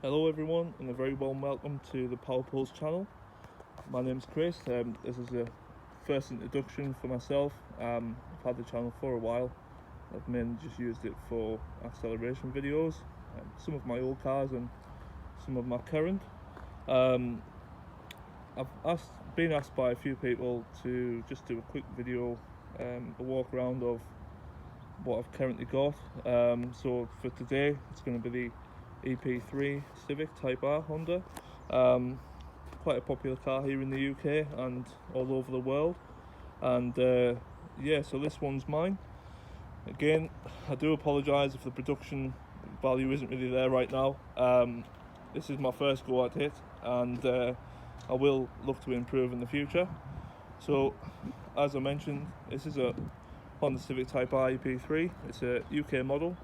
Hello everyone, and a very warm welcome to the Power Pulse channel. My name's Chris. This is the first introduction for myself. I've had the channel for a while. I've mainly just used it for acceleration videos, some of my old cars and some of my current. I've been asked by a few people to just do a quick video, a walk around of what I've currently got. So for today, it's going to be the EP3 Civic Type R Honda. Quite a popular car here in the UK and all over the world. And yeah, so this one's mine. Again, I do apologise if the production value isn't really there right now. This is my first go at it, and I will look to improve in the future. So, as I mentioned, this is a Honda Civic Type R EP3. It's a UK model,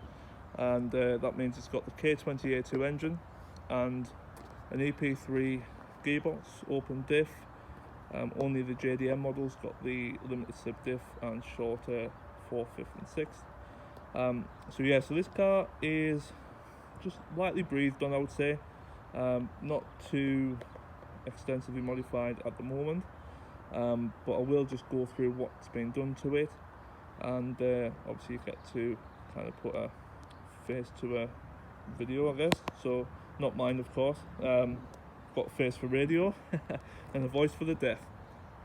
and that means it's got the K20A2 engine and an EP3 gearbox, open diff. Only the JDM models got the limited slip diff and shorter 4th, 5th and 6th. So yeah, so this car is just lightly breathed on, I would say. Not too extensively modified at the moment, but I will just go through what's been done to it, and obviously you get to kind of put a face to a video, I guess. So not mine, of course. Got a face for radio and a voice for the deaf,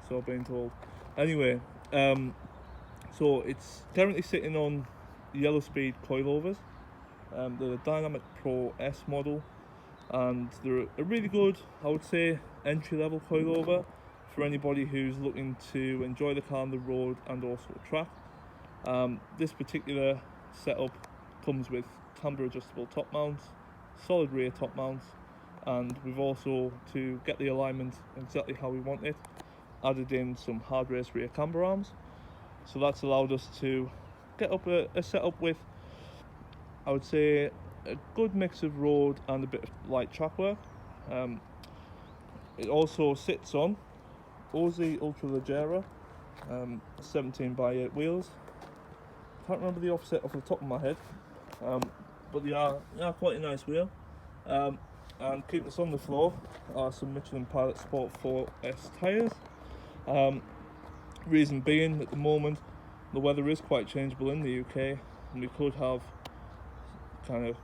so I've been told. Anyway, so it's currently sitting on yellow speed coilovers. They're the Dynamic Pro S model, and they're a really good, I would say, entry-level coilover for anybody who's looking to enjoy the car on the road and also track. This particular setup comes with camber adjustable top mounts, solid rear top mounts, and we've also, to get the alignment exactly how we want it, added in some hard race rear camber arms. So that's allowed us to get up a setup with, I would say, a good mix of road and a bit of light track work. It also sits on Aussie Ultraleggera 17x8 wheels. Can't remember the offset off the top of my head, but they are quite a nice wheel. And keeping us on the floor are some Michelin Pilot Sport 4S tyres. Reason being, at the moment the weather is quite changeable in the UK, and we could have kind of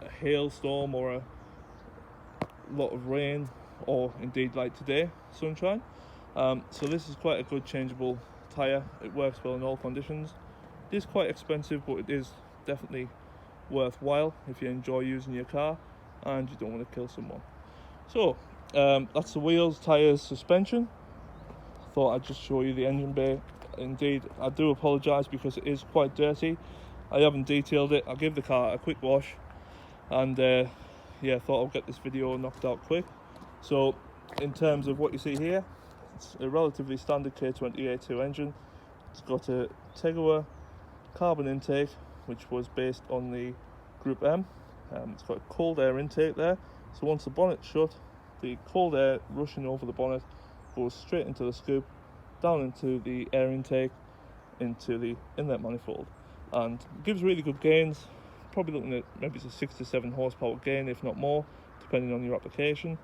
a hailstorm or a lot of rain, or indeed like today, sunshine. So this is quite a good changeable tyre. It works well in all conditions. It is quite expensive, but it is definitely worthwhile if you enjoy using your car and you don't want to kill someone. So that's the wheels, tyres, suspension. Thought I'd just show you the engine bay. Indeed, I do apologise because it is quite dirty. I haven't detailed it. I'll give the car a quick wash, and yeah, thought I'll get this video knocked out quick. So in terms of what you see here, it's a relatively standard K20A2 engine. It's got a Tegua carbon intake, which was based on the Group M. It's got a cold air intake there, so once the bonnet's shut, the cold air rushing over the bonnet goes straight into the scoop, down into the air intake, into the inlet manifold, and gives really good gains. Probably looking at maybe it's a 6 to 7 horsepower gain, if not more, depending on your application,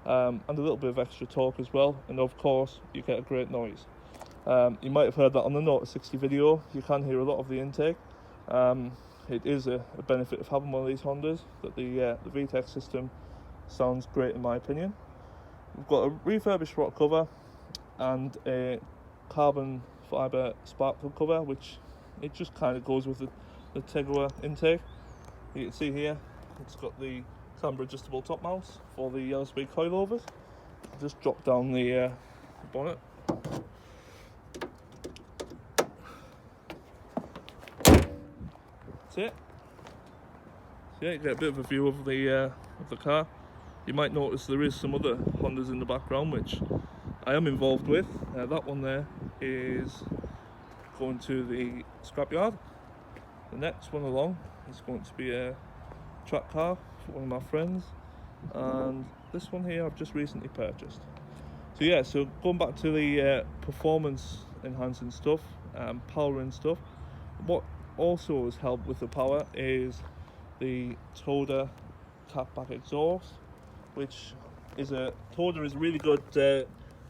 and a little bit of extra torque as well, and of course you get a great noise. You might have heard that on the 0 to 60 video. You can hear a lot of the intake. It is a benefit of having one of these Hondas, that the VTEC system sounds great in my opinion. We've got a refurbished rock cover and a carbon fibre spark plug cover, which it just kind of goes with the Tegua intake. You can see here it's got the camber adjustable top mounts for the yellow speed coilovers. Just drop down the bonnet. That's it. So yeah, you get a bit of a view of the car. You might notice there is some other Hondas in the background which I am involved with. That one there is going to the scrapyard. The next one along is going to be a track car for one of my friends, and this one here I've just recently purchased. So yeah, so going back to the performance enhancing stuff, powering stuff, what also has helped with the power is the Toda catback exhaust, which is Toda is a really good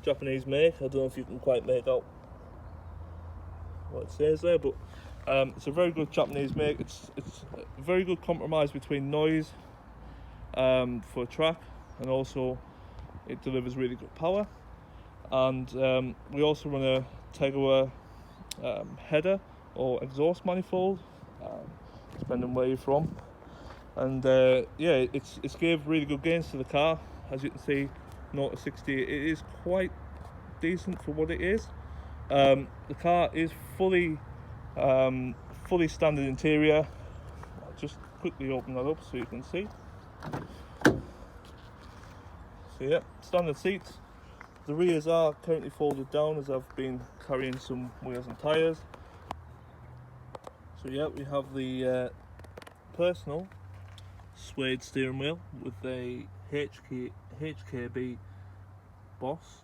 Japanese make. I don't know if you can quite make out what it says there, but it's a very good Japanese make. It's a very good compromise between noise for a track, and also it delivers really good power. And we also run a Tegawa header or exhaust manifold, depending where you're from. And yeah, it's gave really good gains to the car. As you can see, 0 to 60, it is quite decent for what it is. The car is fully standard interior. I'll just quickly open that up so you can see. So yeah, standard seats. The rears are currently folded down as I've been carrying some wheels and tyres. So yeah, we have the personal suede steering wheel with a HKB Boss,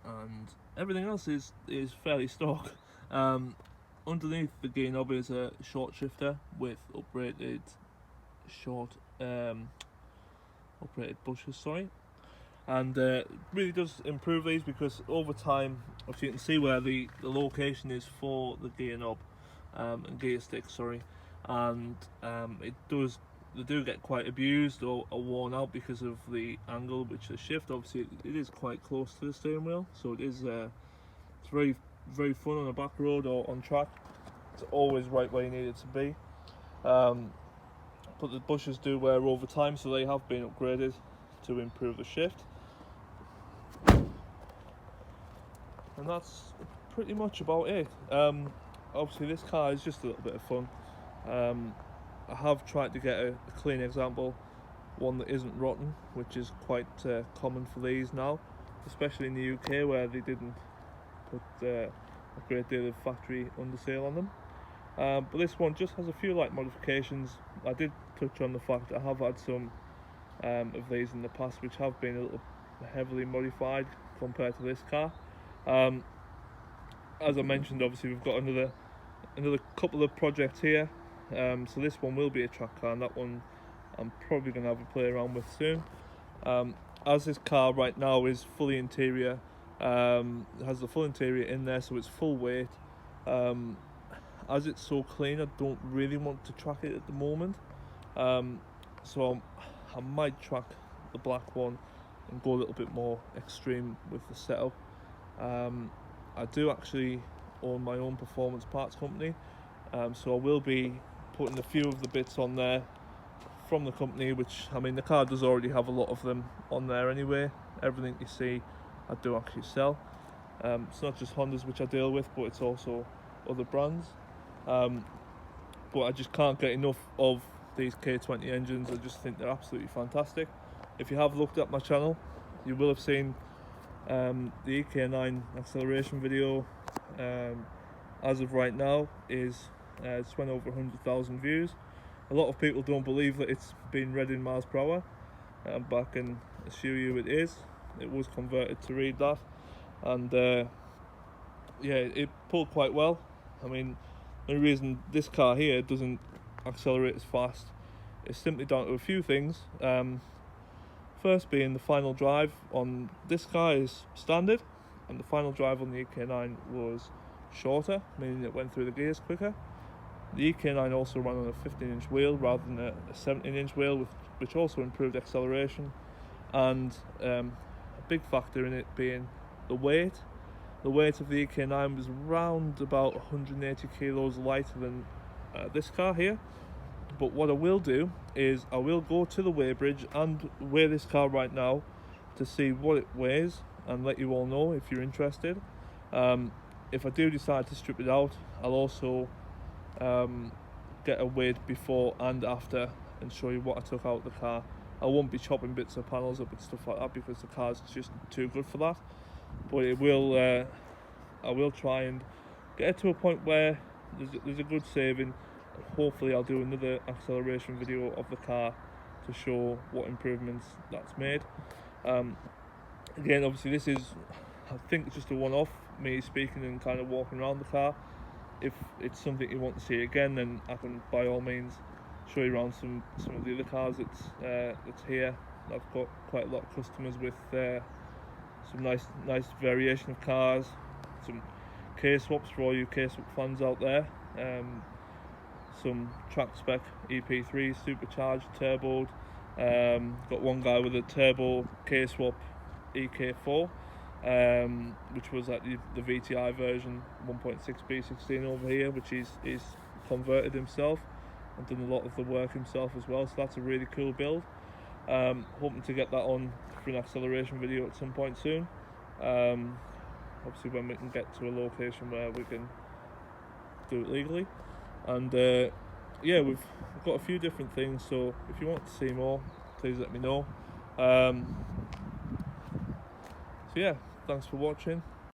and everything else is fairly stock. Underneath the gear knob is a short shifter with uprated bushes, sorry, and really does improve these, because over time, if you can see where the location is for the gear knob and gear stick, sorry, and they do get quite abused or worn out because of the angle which they shift. Obviously it is quite close to the steering wheel, so it is it's very fun on a back road or on track. It's always right where you need it to be, but the bushes do wear over time, so they have been upgraded to improve the shift. And that's pretty much about it. Obviously this car is just a little bit of fun. I have tried to get a clean example, one that isn't rotten, which is quite common for these now, especially in the UK, where they didn't put a great deal of factory undersale on them. But this one just has a few light modifications. I did touch on the fact I have had some of these in the past which have been a little heavily modified compared to this car. As I mentioned, obviously we've got another couple of projects here. So this one will be a track car, and that one I'm probably going to have a play around with soon. As this car right now is fully interior, it has the full interior in there, so it's full weight. As it's so clean, I don't really want to track it at the moment, so I might track the black one and go a little bit more extreme with the setup. I do actually own my own performance parts company, so I will be putting a few of the bits on there from the company, which, I mean, the car does already have a lot of them on there anyway. Everything you see I do actually sell. It's not just Hondas which I deal with, but it's also other brands. But I just can't get enough of these K20 engines. I just think they're absolutely fantastic. If you have looked at my channel, you will have seen the EK9 acceleration video. As of right now it's went over 100,000 views. A lot of people don't believe that it's been read in miles per hour, but I can assure you it is. It was converted to read that, and yeah, it pulled quite well. I mean, the reason this car here doesn't accelerate as fast is simply down to a few things. First being the final drive on this car is standard, and the final drive on the EK9 was shorter, meaning it went through the gears quicker. The EK9 also ran on a 15-inch wheel rather than a 17-inch wheel, which also improved acceleration, and a big factor in it being the weight. The weight of the EK9 was around about 180 kilos lighter than this car here. But what I will do is I will go to the weighbridge and weigh this car right now to see what it weighs, and let you all know if you're interested. If I do decide to strip it out, I'll also get a weighed before and after and show you what I took out of the car. I won't be chopping bits of panels up and stuff like that, because the car's just too good for that. But it will, I will try and get it to a point where there's a good saving. Hopefully I'll do another acceleration video of the car to show what improvements that's made. Again, obviously this is, I think, just a one-off, me speaking and kind of walking around the car. If it's something you want to see again, then I can by all means show you around some of the other cars that's here. I've got quite a lot of customers with some nice variation of cars, some K swaps for all you K swap fans out there. Some track spec EP3 supercharged, turboed. Got one guy with a turbo K swap EK4, which was like the VTI version 1.6 B16 over here, which he's converted himself and done a lot of the work himself as well. So that's a really cool build. Hoping to get that on for an acceleration video at some point soon. Obviously when we can get to a location where we can do it legally. And yeah, we've got a few different things, so if you want to see more, please let me know. So yeah, thanks for watching.